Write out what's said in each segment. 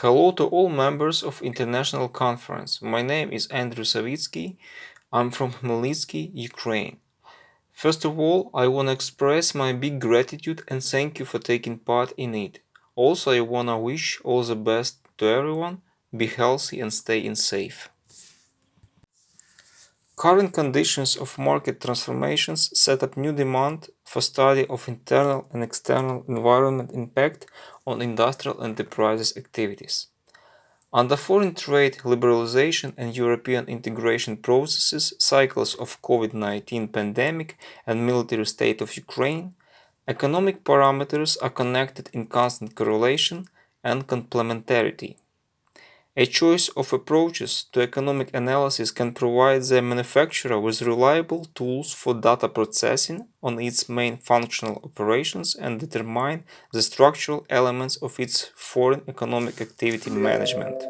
Hello to all members of International Conference. My name is A.Savitskyi. I'm from Khmelnytsky, Ukraine. First of all, I want to express my big gratitude and thank you for taking part in it. Also, I want to wish all the best to everyone. Be healthy and stay safe. Current conditions of market transformations set up new demand for study of internal and external environment impact on industrial enterprises activities. Under foreign trade liberalization and European integration processes, cycles of COVID-19 pandemic and military state of Ukraine, economic parameters are connected in constant correlation and complementarity. A choice of approaches to economic analysis can provide the manufacturer with reliable tools for data processing on its main functional operations and determine the structural elements of its foreign economic activity management.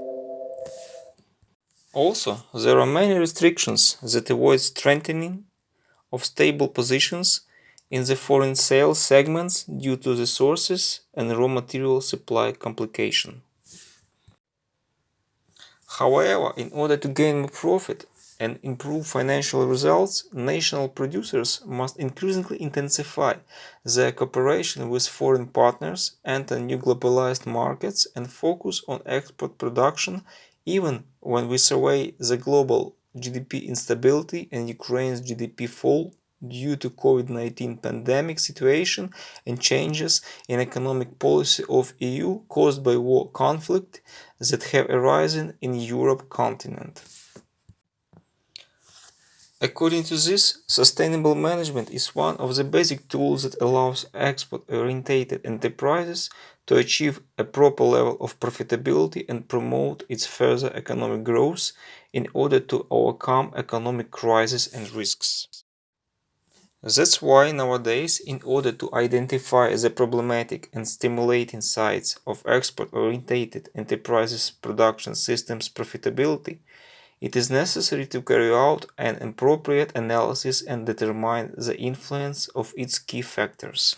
Also, there are many restrictions that avoid strengthening of stable positions in the foreign sales segments due to the sources and raw material supply complication. However, in order to gain more profit and improve financial results, national producers must increasingly intensify their cooperation with foreign partners, enter new globalized markets, and focus on export production, even when we survey the global GDP instability and Ukraine's GDP fall due to COVID-19 pandemic situation and changes in economic policy of EU caused by war conflict that have arisen in Europe continent. According to this, sustainable management is one of the basic tools that allows export-oriented enterprises to achieve a proper level of profitability and promote its further economic growth in order to overcome economic crises and risks. That's why nowadays, in order to identify the problematic and stimulating sides of export-oriented enterprises' production systems' profitability, it is necessary to carry out an appropriate analysis and determine the influence of its key factors.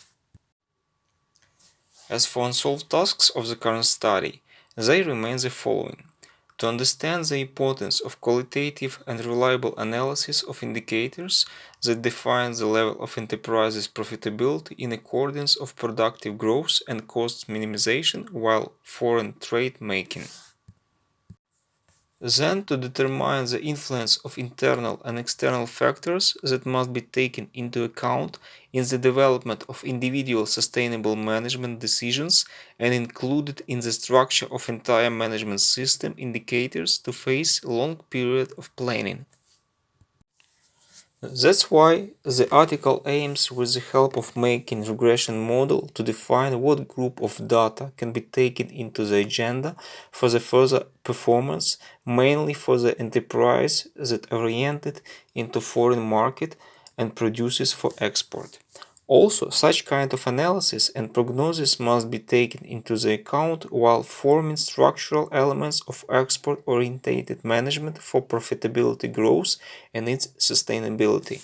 As for unsolved tasks of the current study, they remain the following. To understand the importance of qualitative and reliable analysis of indicators that define the level of enterprises' profitability in accordance of productive growth and cost minimization while foreign trade making. Then to determine the influence of internal and external factors that must be taken into account in the development of individual sustainable management decisions and included in the structure of entire management system indicators to face long period of planning. That's why the article aims with the help of making regression model to define what group of data can be taken into the agenda for the further performance, mainly for the enterprise that oriented into foreign market and produces for export. Also, such kind of analysis and prognosis must be taken into the account while forming structural elements of export-oriented management for profitability growth and its sustainability.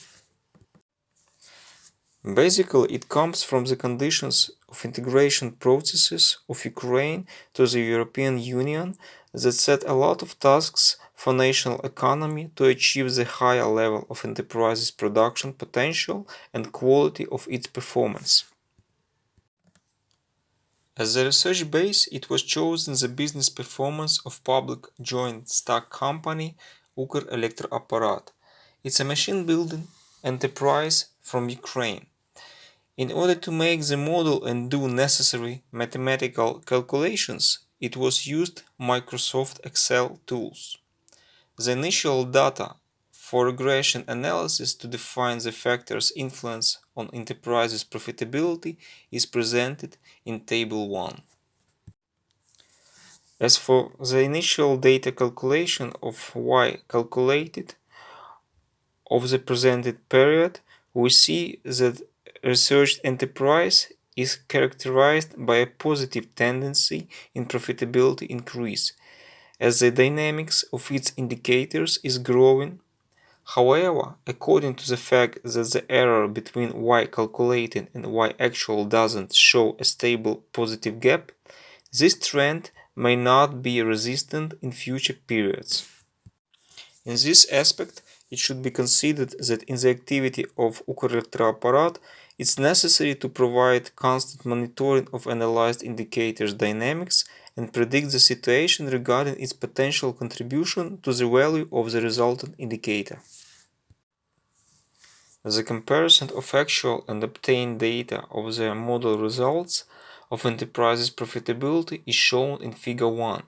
Basically, it comes from the conditions of integration processes of Ukraine to the European Union that set a lot of tasks for national economy to achieve the higher level of enterprises' production potential and quality of its performance. As a research base, it was chosen the business performance of public joint stock company Ukr-Elektroapparat. It's a machine building enterprise from Ukraine. In order to make the model and do necessary mathematical calculations, it was used Microsoft Excel tools. The initial data for regression analysis to define the factors' influence on enterprises' profitability is presented in Table 1. As for the initial data calculation of Y calculated of the presented period, we see that researched enterprise is characterized by a positive tendency in profitability increase, as the dynamics of its indicators is growing. However, according to the fact that the error between Y calculated and Y actual doesn't show a stable positive gap, this trend may not be resistant in future periods. In this aspect, it should be considered that in the activity of Ukrelectroapparat, it's necessary to provide constant monitoring of analyzed indicators' dynamics and predict the situation regarding its potential contribution to the value of the resultant indicator. The comparison of actual and obtained data of the model results of enterprises' profitability is shown in Figure 1.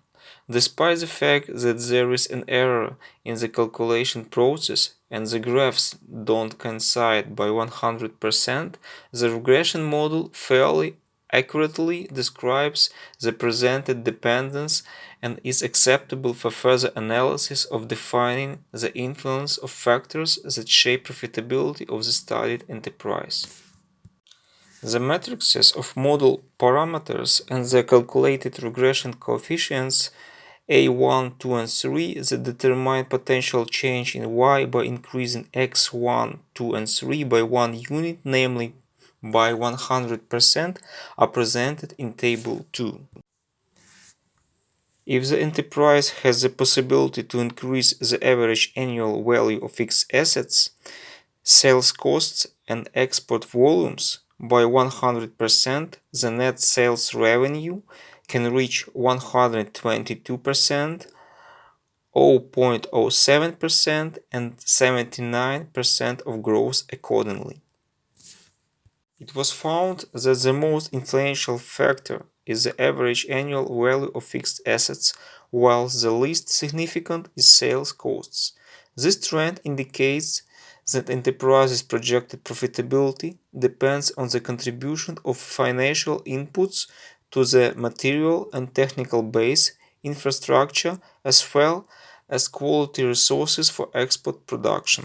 Despite the fact that there is an error in the calculation process and the graphs don't coincide by 100%, the regression model fairly accurately describes the presented dependence and is acceptable for further analysis of defining the influence of factors that shape profitability of the studied enterprise. The matrices of model parameters and the calculated regression coefficients A1, 2, and 3 that determine potential change in y by increasing x1, 2, and 3 by 1 unit, namely by 100%, are presented in Table 2. If the enterprise has the possibility to increase the average annual value of fixed assets, sales costs, and export volumes by 100%, the net sales revenue can reach 122%, 0.07%, and 79% of growth accordingly. It was found that the most influential factor is the average annual value of fixed assets, whilst the least significant is sales costs. This trend indicates that enterprises' projected profitability depends on the contribution of financial inputs to the material and technical base, infrastructure, as well as quality resources for export production.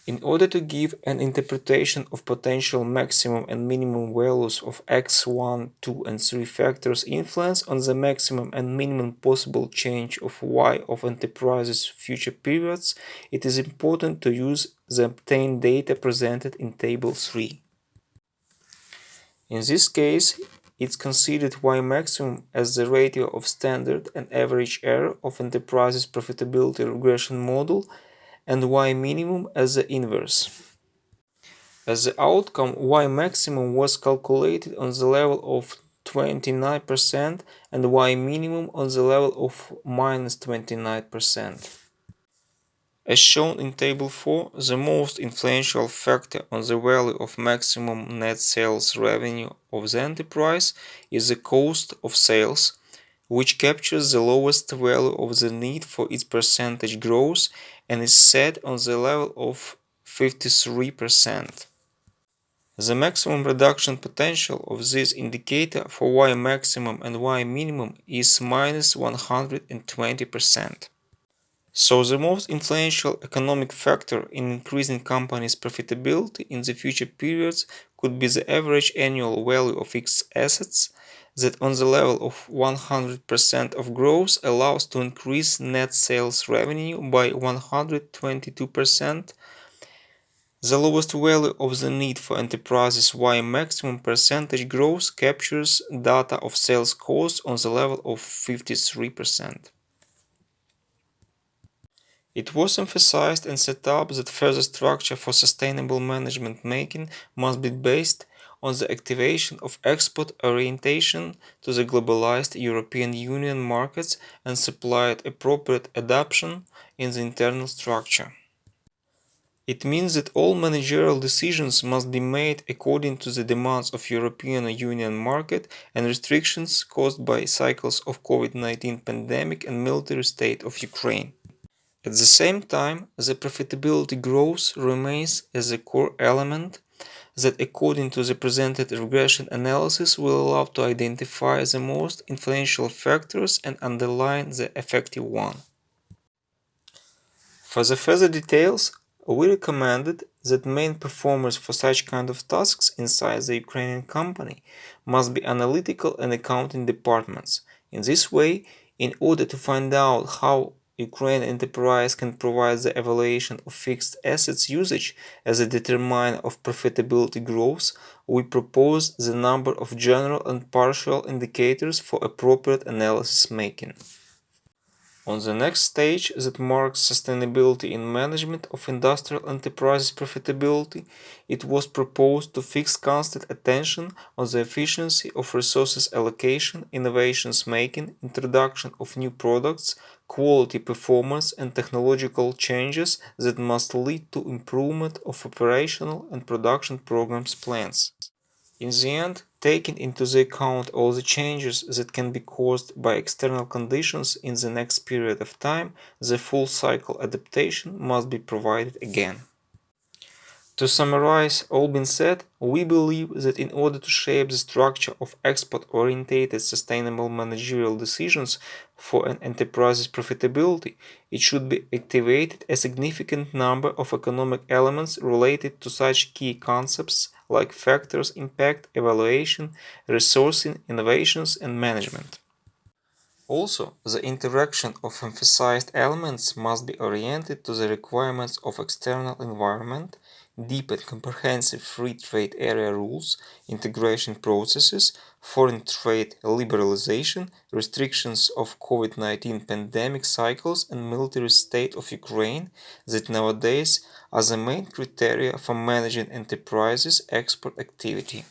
In order to give an interpretation of potential maximum and minimum values of x1, 2, and 3 factors' influence on the maximum and minimum possible change of y of enterprise's future periods, it is important to use the obtained data presented in Table 3. In this case, it's considered y maximum as the ratio of standard and average error of enterprise's profitability regression model and y minimum as the inverse. As the outcome, y maximum was calculated on the level of 29% and y minimum on the level of minus 29%. As shown in Table 4, the most influential factor on the value of maximum net sales revenue of the enterprise is the cost of sales, which captures the lowest value of the need for its percentage growth and is set on the level of 53%. The maximum reduction potential of this indicator for y maximum and y minimum is minus 120%. So the most influential economic factor in increasing companies' profitability in the future periods could be the average annual value of fixed assets that on the level of 100% of growth allows to increase net sales revenue by 122%. The lowest value of the need for enterprises y maximum percentage growth captures data of sales costs on the level of 53%. It was emphasized and set up that further structure for sustainable management making must be based on the activation of export orientation to the globalized European Union markets and supplied appropriate adaptation in the internal structure. It means that all managerial decisions must be made according to the demands of European Union market and restrictions caused by cycles of COVID-19 pandemic and military state of Ukraine. At the same time, the profitability growth remains as a core element that, according to the presented regression analysis, will allow to identify the most influential factors and underline the effective one. For the further details, we recommended that main performers for such kind of tasks inside the Ukrainian company must be analytical and accounting departments. In this way, in order to find out how Ukraine enterprise can provide the evaluation of fixed assets usage as a determinant of profitability growth, we propose the number of general and partial indicators for appropriate analysis making. On the next stage that marks sustainability in management of industrial enterprises profitability, it was proposed to fix constant attention on the efficiency of resources allocation, innovations making, introduction of new products, quality performance and technological changes that must lead to improvement of operational and production programs plans. In the end, taking into the account all the changes that can be caused by external conditions in the next period of time, the full cycle adaptation must be provided again. To summarize all been said, we believe that in order to shape the structure of export-oriented sustainable managerial decisions for an enterprise's profitability, it should be activated a significant number of economic elements related to such key concepts like factors, impact, evaluation, resourcing, innovations, and management. Also, the interaction of emphasized elements must be oriented to the requirements of external environment, deep and comprehensive free trade area rules, integration processes, foreign trade liberalization, restrictions of COVID-19 pandemic cycles and military state of Ukraine that nowadays are the main criteria for managing enterprises' export activity.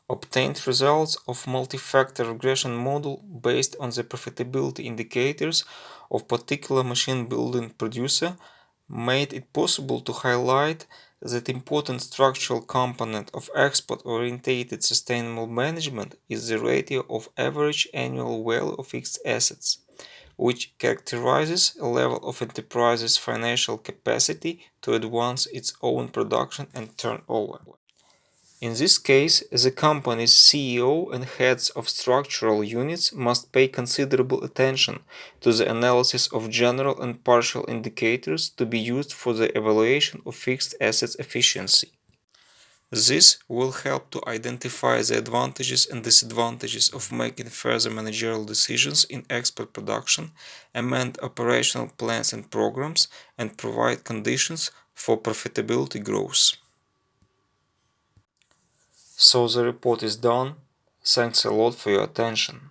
Obtained results of multifactor regression model based on the profitability indicators of particular machine building producer made it possible to highlight that important structural component of export-oriented sustainable management is the ratio of average annual value of fixed assets, which characterizes a level of enterprise's financial capacity to advance its own production and turnover. In this case, the company's CEO and heads of structural units must pay considerable attention to the analysis of general and partial indicators to be used for the evaluation of fixed assets efficiency. This will help to identify the advantages and disadvantages of making further managerial decisions in export production, amend operational plans and programs, and provide conditions for profitability growth. So the report is done. Thanks a lot for your attention.